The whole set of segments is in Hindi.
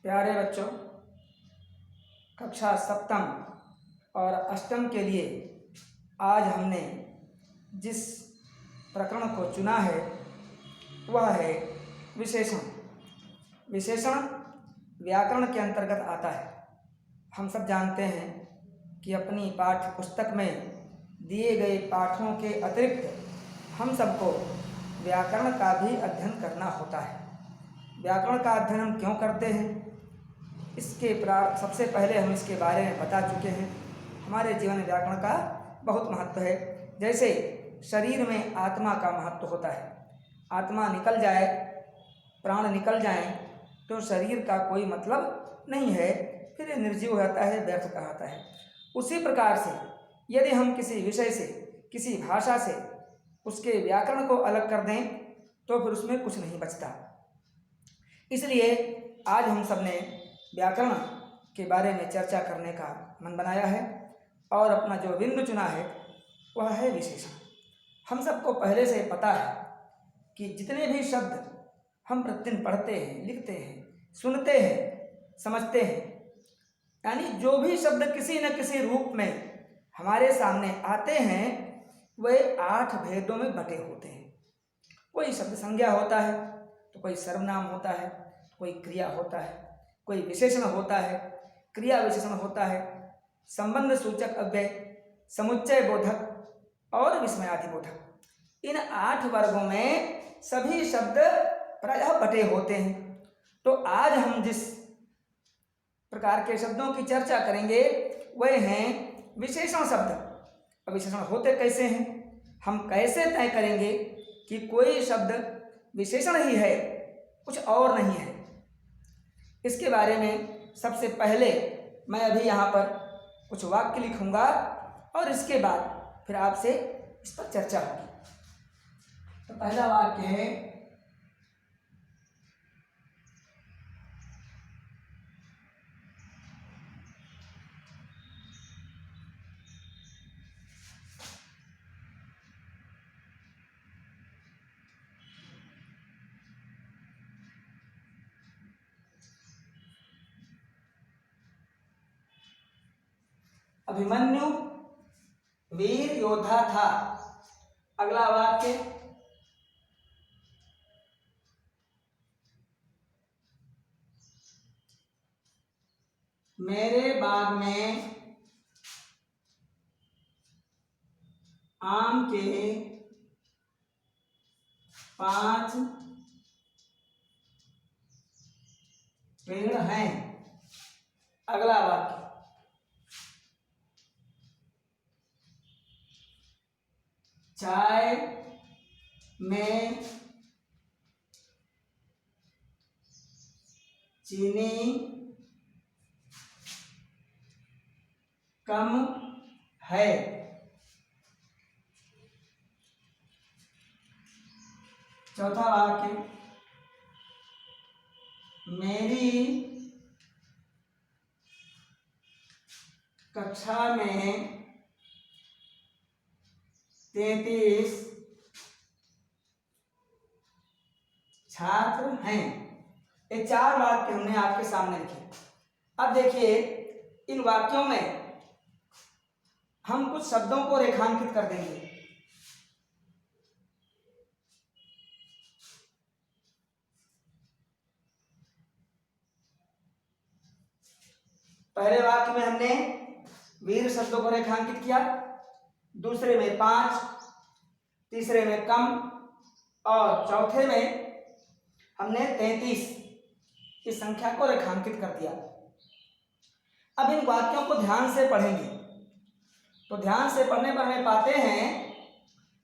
प्यारे बच्चों, कक्षा सप्तम और अष्टम के लिए आज हमने जिस प्रकरण को चुना है वह है विशेषण। विशेषण व्याकरण के अंतर्गत आता है। हम सब जानते हैं कि अपनी पाठ्य पुस्तक में दिए गए पाठों के अतिरिक्त हम सबको व्याकरण का भी अध्ययन करना होता है। व्याकरण का अध्ययन हम क्यों करते हैं, इसके सबसे पहले हम इसके बारे में बता चुके हैं। हमारे जीवन में व्याकरण का बहुत महत्व है। जैसे शरीर में आत्मा का महत्व होता है। आत्मा निकल जाए, प्राण निकल जाए तो शरीर का कोई मतलब नहीं है, फिर निर्जीव हो जाता है, व्यर्थ कहलाता है। उसी प्रकार से यदि हम किसी विषय से, किसी भाषा से उसके व्याकरण को अलग कर दें तो फिर उसमें कुछ नहीं बचता। इसलिए आज हम सब ने व्याकरण के बारे में चर्चा करने का मन बनाया है और अपना जो बिंदु चुना है वह है विशेषण। हम सबको पहले से पता है कि जितने भी शब्द हम प्रतिदिन पढ़ते हैं, लिखते हैं, सुनते हैं, समझते हैं, यानी जो भी शब्द किसी न किसी रूप में हमारे सामने आते हैं वे 8 भेदों में बटे होते हैं। कोई शब्द संज्ञा होता है तो कोई सर्वनाम होता है, कोई क्रिया होता है, कोई विशेषण होता है, क्रिया विशेषण होता है, संबंध सूचक अव्यय, समुच्चय बोधक और विस्मयादि बोधक। इन 8 वर्गों में सभी शब्द प्रायः बटे होते हैं। तो आज हम जिस प्रकार के शब्दों की चर्चा करेंगे वह हैं विशेषण शब्द। अब विशेषण होते कैसे हैं, हम कैसे तय करेंगे कि कोई शब्द विशेषण ही है, कुछ और नहीं है। इसके बारे में सबसे पहले मैं अभी यहाँ पर कुछ वाक्य लिखूँगा और इसके बाद फिर आपसे इस पर चर्चा होगी। तो पहला वाक्य है, अभिमन्यु वीर योद्धा था। अगला वाक्य, मेरे बाग में आम के 5 पेड़ हैं। अगला वाक्य, चाय में चीनी कम है। चौथा वाक्य, मेरी कक्षा में 33 छात्र हैं। ये 4 वाक्य हमने आपके सामने लिखे। अब देखिए, इन वाक्यों में हम कुछ शब्दों को रेखांकित कर देंगे। पहले वाक्य में हमने वीर शब्दों को रेखांकित किया, दूसरे में 5, तीसरे में कम और चौथे में हमने 33 इस संख्या को रेखांकित कर दिया। अब इन वाक्यों को ध्यान से पढ़ेंगे तो ध्यान से पढ़ने पर हमें पाते हैं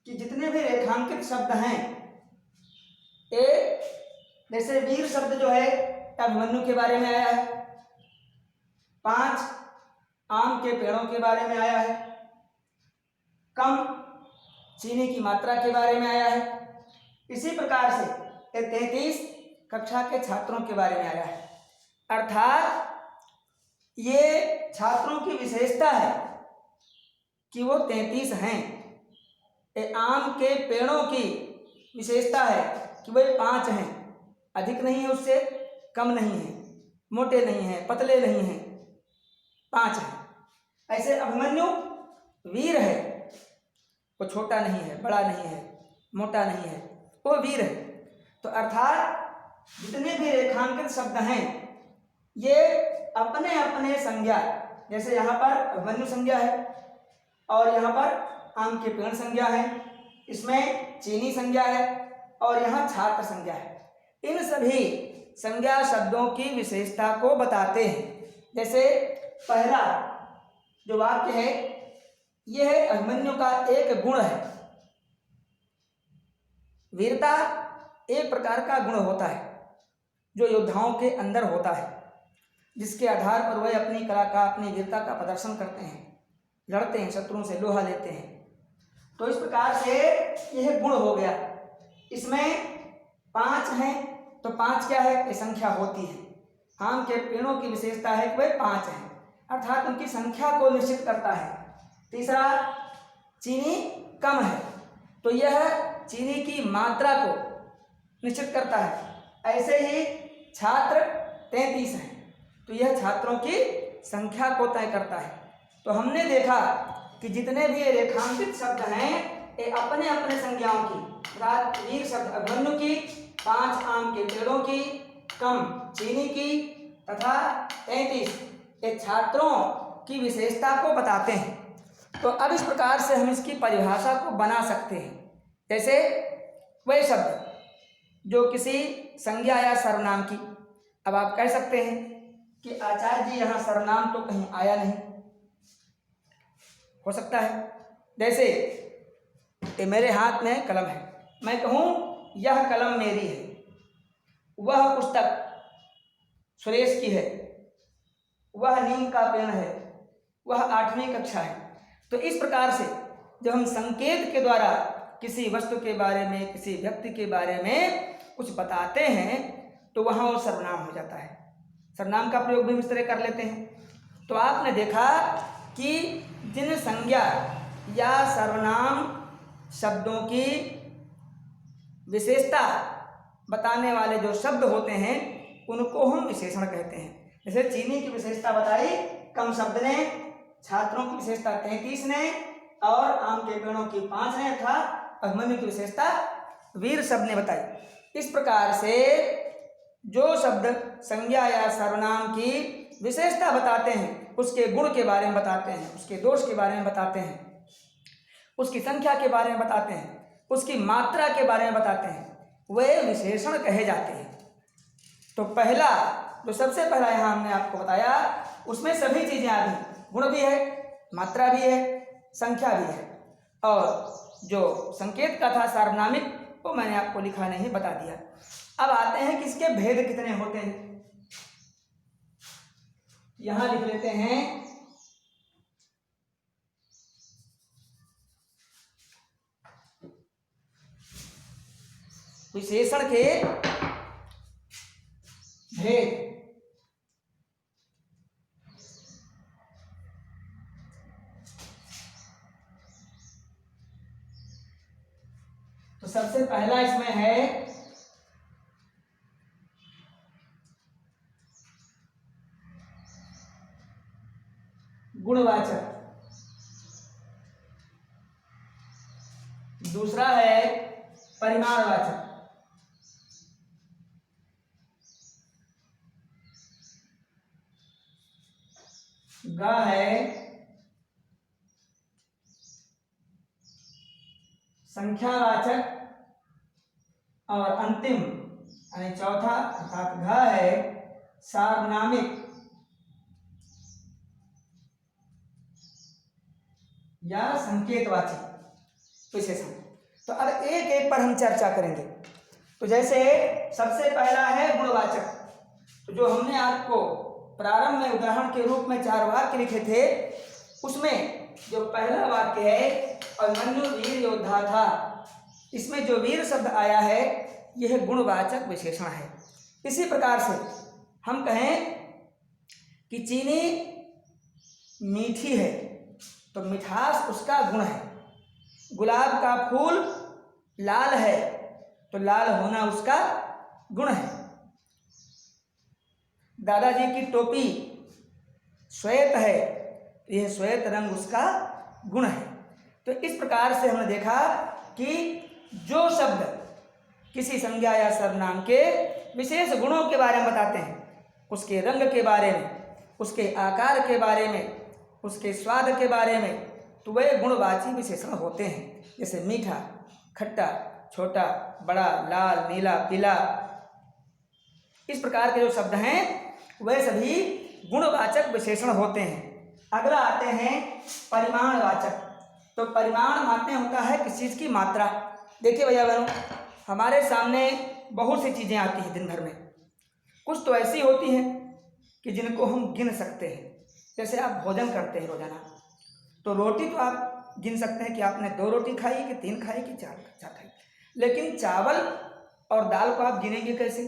कि जितने भी रेखांकित शब्द हैं, एक जैसे वीर शब्द जो है अभिमन्यु के बारे में आया है, 5 आम के पेड़ों के बारे में आया है, कम चीनी की मात्रा के बारे में आया है, इसी प्रकार से 33 कक्षा के छात्रों के बारे में आया है। अर्थात ये छात्रों की विशेषता है कि वो 33 हैं। ये आम के पेड़ों की विशेषता है कि वे 5 हैं, अधिक नहीं है, उससे कम नहीं है। मोटे नहीं हैं, पतले नहीं हैं, 5 हैं। ऐसे अभिमन्यु वीर है, वो छोटा नहीं है, बड़ा नहीं है, मोटा नहीं है, वो वीर है। तो अर्थात जितने भी रेखांकित शब्द हैं ये अपने अपने संज्ञा, जैसे यहाँ पर अभिमन्यु संज्ञा है और यहाँ पर आम के पेड़ संज्ञा है, इसमें चीनी संज्ञा है और यहाँ छात्र संज्ञा है। इन सभी संज्ञा शब्दों की विशेषता को बताते हैं। जैसे पहला जो वाक्य है यह अभिमन्यु का एक गुण है। वीरता एक प्रकार का गुण होता है जो योद्धाओं के अंदर होता है, जिसके आधार पर वह अपनी कला का, अपनी वीरता का प्रदर्शन करते हैं, लड़ते हैं, शत्रुओं से लोहा लेते हैं। तो इस प्रकार से यह गुण हो गया। इसमें 5 हैं तो 5 क्या है? ये संख्या होती है। आम के पेड़ों की विशेषता है कि वे 5 हैं, अर्थात उनकी संख्या को निश्चित करता है। तीसरा, चीनी कम है तो यह चीनी की मात्रा को निश्चित करता है। ऐसे ही छात्र 33 हैं तो यह छात्रों की संख्या को तय करता है। तो हमने देखा कि जितने भी रेखांकित शब्द हैं ये अपने अपने संज्ञाओं की, वीर शब्द अभिमन्यु की, 5 आम के पेड़ों की, कम चीनी की तथा 33 ये छात्रों की विशेषता को बताते हैं। तो अब इस प्रकार से हम इसकी परिभाषा को बना सकते हैं। जैसे वह शब्द जो किसी संज्ञा या सर्वनाम की, अब आप कह सकते हैं कि आचार्य जी यहाँ सर्वनाम तो कहीं आया नहीं, हो सकता है। जैसे ये मेरे हाथ में कलम है, मैं कहूँ यह कलम मेरी है, वह पुस्तक सुरेश की है, वह नीम का पेड़ है, वह 8वीं कक्षा है। तो इस प्रकार से जब हम संकेत के द्वारा किसी वस्तु के बारे में, किसी व्यक्ति के बारे में कुछ बताते हैं तो वहाँ वो सर्वनाम हो जाता है। सर्वनाम का प्रयोग भी इस तरह कर लेते हैं। तो आपने देखा कि जिन संज्ञा या सर्वनाम शब्दों की विशेषता बताने वाले जो शब्द होते हैं उनको हम विशेषण कहते हैं। जैसे चीनी की विशेषता बताई कम शब्द ने, छात्रों की विशेषता 33 ने और आम के पेड़ों की 5 ने तथा अभिमन्यु की विशेषता वीर शब्द ने बताई। इस प्रकार से जो शब्द संज्ञा या सर्वनाम की विशेषता बताते हैं, उसके गुण के बारे में बताते हैं, उसके दोष के बारे में बताते हैं, उसकी संख्या के बारे में बताते हैं, उसकी मात्रा के बारे में बताते हैं, वे विशेषण कहे जाते हैं। तो पहला जो सबसे पहला यहाँ हमने आपको बताया उसमें सभी चीज़ें आ गई, गुण भी है, मात्रा भी है, संख्या भी है। और जो संकेत का था सार्वनामिक वो मैंने आपको लिखा नहीं, बता दिया। अब आते हैं कि इसके भेद कितने होते हैं। यहां लिख लेते हैं विशेषण के भेद। तो सबसे पहला इसमें है गुणवाचक, दूसरा है परिमाणवाचक, ग है संख्यावाचक और अंतिम यानी चौथा अर्थात घ है सार्वनामिक या संकेतवाची विशेषण। तो अब एक एक पर हम चर्चा करेंगे। तो जैसे सबसे पहला है गुणवाचक। तो जो हमने आपको प्रारंभ में उदाहरण के रूप में 4 वाक्य लिखे थे उसमें जो पहला वाक्य है अभिमन्यु वीर योद्धा था, इसमें जो वीर शब्द आया है यह गुणवाचक विशेषण है। इसी प्रकार से हम कहें कि चीनी मीठी है तो मिठास उसका गुण है। गुलाब का फूल लाल है तो लाल होना उसका गुण है। दादाजी की टोपी श्वेत है, यह श्वेत रंग उसका गुण है। तो इस प्रकार से हमने देखा कि जो शब्द किसी संज्ञा या सर्वनाम के विशेष गुणों के बारे में बताते हैं, उसके रंग के बारे में, उसके आकार के बारे में, उसके स्वाद के बारे में, तो वे गुणवाची विशेषण होते हैं। जैसे मीठा, खट्टा, छोटा, बड़ा, लाल, नीला, पीला, इस प्रकार के जो शब्द हैं वे सभी गुणवाचक विशेषण होते हैं। अगला आते हैं परिमाणवाचक। तो परिमाण माने होता है किसी चीज़ की मात्रा। देखिए भैया बहनों, हमारे सामने बहुत सी चीज़ें आती हैं दिन भर में। कुछ तो ऐसी होती हैं कि जिनको हम गिन सकते हैं। जैसे आप भोजन करते हैं रोजाना, तो रोटी तो आप गिन सकते हैं कि आपने 2 रोटी खाई कि 3 खाई कि 4 खाई, लेकिन चावल और दाल को आप गिनेंगे कैसे?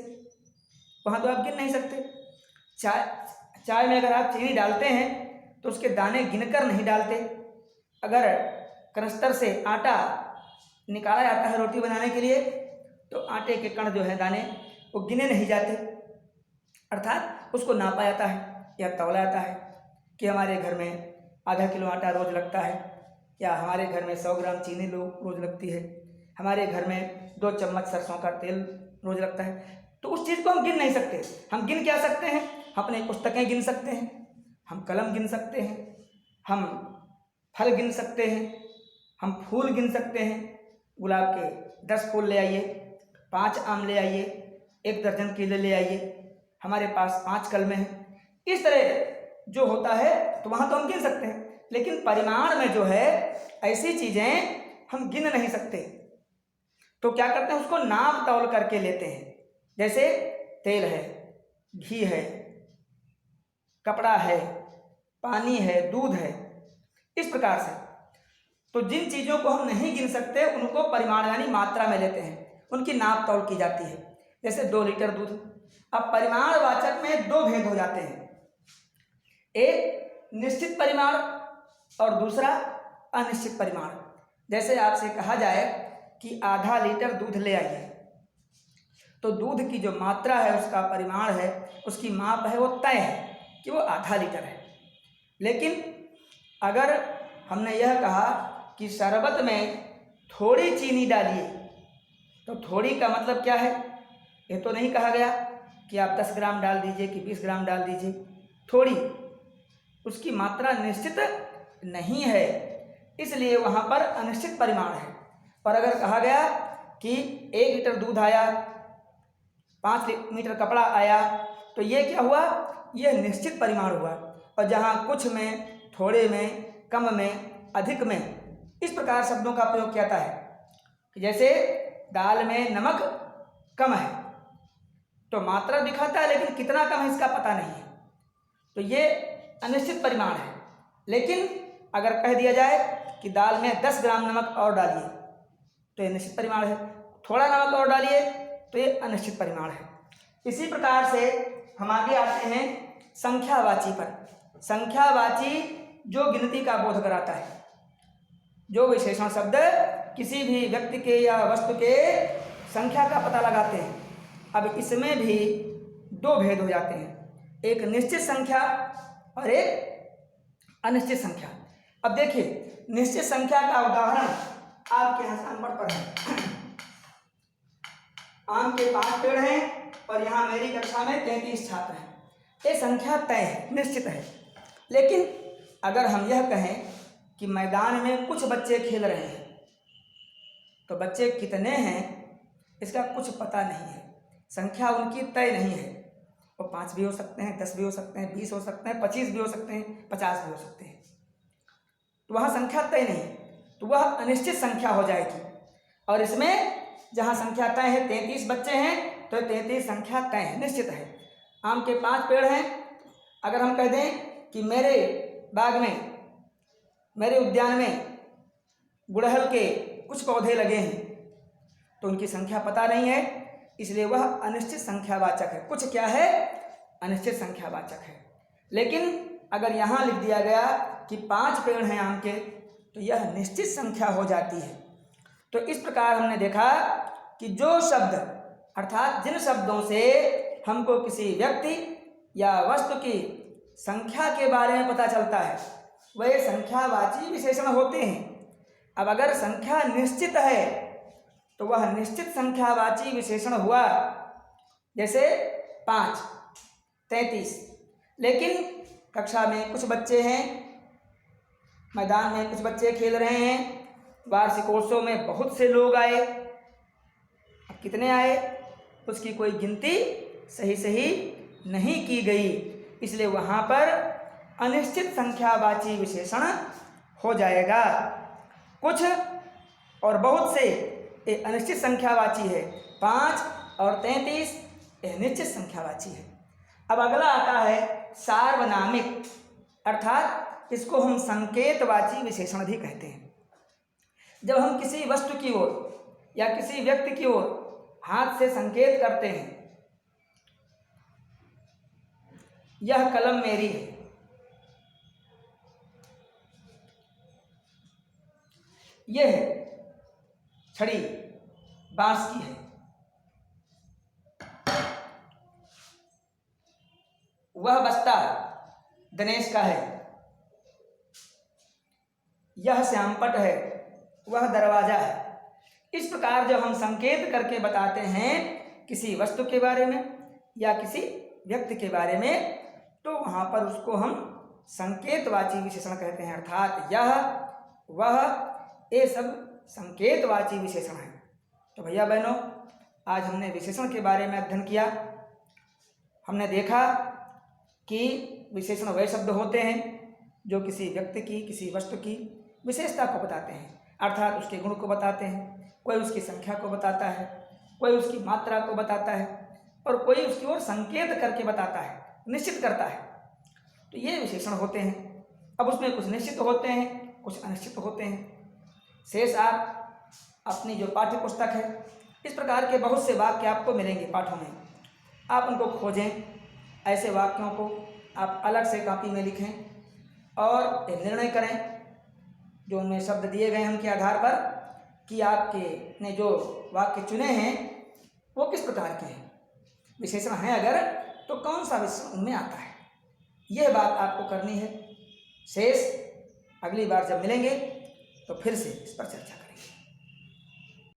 वहाँ तो आप गिन नहीं सकते। चाय में अगर आप चीनी डालते हैं तो उसके दाने गिनकर नहीं डालते। अगर कनस्तर से आटा निकाला जाता है रोटी बनाने के लिए, तो आटे के कण जो है दाने वो गिने नहीं जाते, अर्थात उसको नापा जाता है या तौला जाता है कि हमारे घर में आधा किलो आटा रोज लगता है, या हमारे घर में 100 ग्राम चीनी रोज लगती है, हमारे घर में 2 चम्मच सरसों का तेल रोज लगता है। तो उस चीज़ को हम गिन नहीं सकते। हम गिन क्या सकते हैं? अपने पुस्तकें गिन सकते हैं, हम कलम गिन सकते हैं, हम फल गिन सकते हैं, हम फूल गिन सकते हैं। गुलाब के 10 फूल ले आइए, 5 आम ले आइए, 1 दर्जन केले ले आइए, हमारे पास 5 कलमें हैं। इस तरह जो होता है तो वहाँ तो हम गिन सकते हैं, लेकिन परिमाण में जो है ऐसी चीज़ें हम गिन नहीं सकते। तो क्या करते हैं? उसको नाप तौल करके लेते हैं। जैसे तेल है, घी है, कपड़ा है, पानी है, दूध है, इस प्रकार से। तो जिन चीज़ों को हम नहीं गिन सकते उनको परिमाण यानी मात्रा में लेते हैं, उनकी नाप तौल की जाती है। जैसे 2 लीटर दूध। अब परिमाणवाचक में 2 भेद हो जाते हैं, एक निश्चित परिमाण और दूसरा अनिश्चित परिमाण। जैसे आपसे कहा जाए कि आधा लीटर दूध ले आइए, तो दूध की जो मात्रा है, उसका परिमाण है, उसकी माप है, वो तय है कि वो आधा लीटर है। लेकिन अगर हमने यह कहा कि शरबत में थोड़ी चीनी डालिए, तो थोड़ी का मतलब क्या है? ये तो नहीं कहा गया कि आप 10 ग्राम डाल दीजिए कि 20 ग्राम डाल दीजिए। थोड़ी, उसकी मात्रा निश्चित नहीं है, इसलिए वहाँ पर अनिश्चित परिमाण है। पर अगर कहा गया कि 1 लीटर दूध आया, 5 मीटर कपड़ा आया, तो ये क्या हुआ? यह निश्चित परिमाण हुआ। और जहाँ कुछ में, थोड़े में, कम में, अधिक में, इस प्रकार शब्दों का प्रयोग किया जाता है। जैसे दाल में नमक कम है, तो मात्रा दिखाता है, लेकिन कितना कम है इसका पता नहीं है, तो ये अनिश्चित परिमाण है। लेकिन अगर कह दिया जाए कि दाल में 10 ग्राम नमक और डालिए, तो ये निश्चित परिमाण है। थोड़ा नमक और डालिए तो ये अनिश्चित परिमाण है। इसी प्रकार से हम आगे आते हैं संख्यावाची पर। संख्यावाची जो गिनती का बोध कराता है, जो विशेषण शब्द किसी भी व्यक्ति के या वस्तु के संख्या का पता लगाते हैं। अब इसमें भी 2 भेद हो जाते हैं, एक निश्चित संख्या और एक अनिश्चित संख्या। अब देखिए, निश्चित संख्या का उदाहरण आपके यहाँ सामने पर है। आम के 5 पेड़ हैं और यहाँ मेरी कक्षा में 33 छात्र हैं। ये संख्या तय है, निश्चित है। लेकिन अगर हम यह कहें कि मैदान में कुछ बच्चे खेल रहे हैं, तो बच्चे कितने हैं इसका कुछ पता नहीं है, संख्या उनकी तय नहीं है। वो 5 भी हो सकते हैं, 10 भी हो सकते हैं, 20 हो सकते हैं, 25 भी हो सकते हैं, 50 भी हो सकते हैं। तो वहाँ संख्या तय नहीं, तो वह अनिश्चित संख्या हो जाएगी। और इसमें जहाँ संख्या तय है, 33 बच्चे हैं, तो 33 संख्या तय है, निश्चित है। आम के 5 पेड़ हैं, अगर हम कह दें कि मेरे बाग में, मेरे उद्यान में गुड़हल के कुछ पौधे लगे हैं, तो उनकी संख्या पता नहीं है, इसलिए वह अनिश्चित संख्यावाचक है। कुछ क्या है? अनिश्चित संख्यावाचक है। लेकिन अगर यहाँ लिख दिया गया कि 5 पेड़ हैं आम के, तो यह निश्चित संख्या हो जाती है। तो इस प्रकार हमने देखा कि जो शब्द, अर्थात जिन शब्दों से हमको किसी व्यक्ति या वस्तु की संख्या के बारे में पता चलता है, वह संख्यावाची विशेषण होते हैं। अब अगर संख्या निश्चित है तो वह निश्चित संख्यावाची विशेषण हुआ, जैसे 5, 33। लेकिन कक्षा में कुछ बच्चे हैं, मैदान में कुछ बच्चे खेल रहे हैं, वार्षिकोत्सव में बहुत से लोग आए। अब कितने आए उसकी कोई गिनती सही नहीं की गई, इसलिए वहाँ पर अनिश्चित संख्यावाची विशेषण हो जाएगा। कुछ और बहुत से ये अनिश्चित संख्यावाची है, 5 और 33 ये निश्चित संख्यावाची है। अब अगला आता है सार्वनामिक, अर्थात इसको हम संकेतवाची विशेषण भी कहते हैं। जब हम किसी वस्तु की ओर या किसी व्यक्ति की ओर हाथ से संकेत करते हैं, यह कलम मेरी है, यह छड़ी बांस की है, वह बस्ता दिनेश का है, यह श्यामपट है, वह दरवाजा है। इस प्रकार जब हम संकेत करके बताते हैं किसी वस्तु के बारे में या किसी व्यक्ति के बारे में, तो वहाँ पर उसको हम संकेतवाची विशेषण कहते हैं, अर्थात यह वह ये सब संकेतवाची विशेषण हैं। तो भैया बहनों, आज हमने विशेषण के बारे में अध्ययन किया। हमने देखा कि विशेषण वह शब्द होते हैं जो किसी व्यक्ति की, किसी वस्तु की विशेषता को बताते हैं, अर्थात उसके गुण को बताते हैं। कोई उसकी संख्या को बताता है, कोई उसकी मात्रा को बताता है, और कोई उसकी ओर संकेत करके बताता है, निश्चित करता है। तो ये विशेषण होते हैं। अब उसमें कुछ निश्चित होते हैं, कुछ अनिश्चित होते हैं। शेष आप अपनी जो पाठ्य पुस्तक है, इस प्रकार के बहुत से वाक्य आपको मिलेंगे पाठों में, आप उनको खोजें। ऐसे वाक्यों को आप अलग से कॉपी में लिखें और एक निर्णय करें जो उनमें शब्द दिए गए हैं उनके आधार पर कि आपके ने जो वाक्य चुने हैं वो किस प्रकार के हैं, विशेषण हैं अगर, तो कौन सा विशेषण उनमें आता है। यह बात आपको करनी है। शेष अगली बार जब मिलेंगे तो फिर से इस पर चर्चा करेंगे।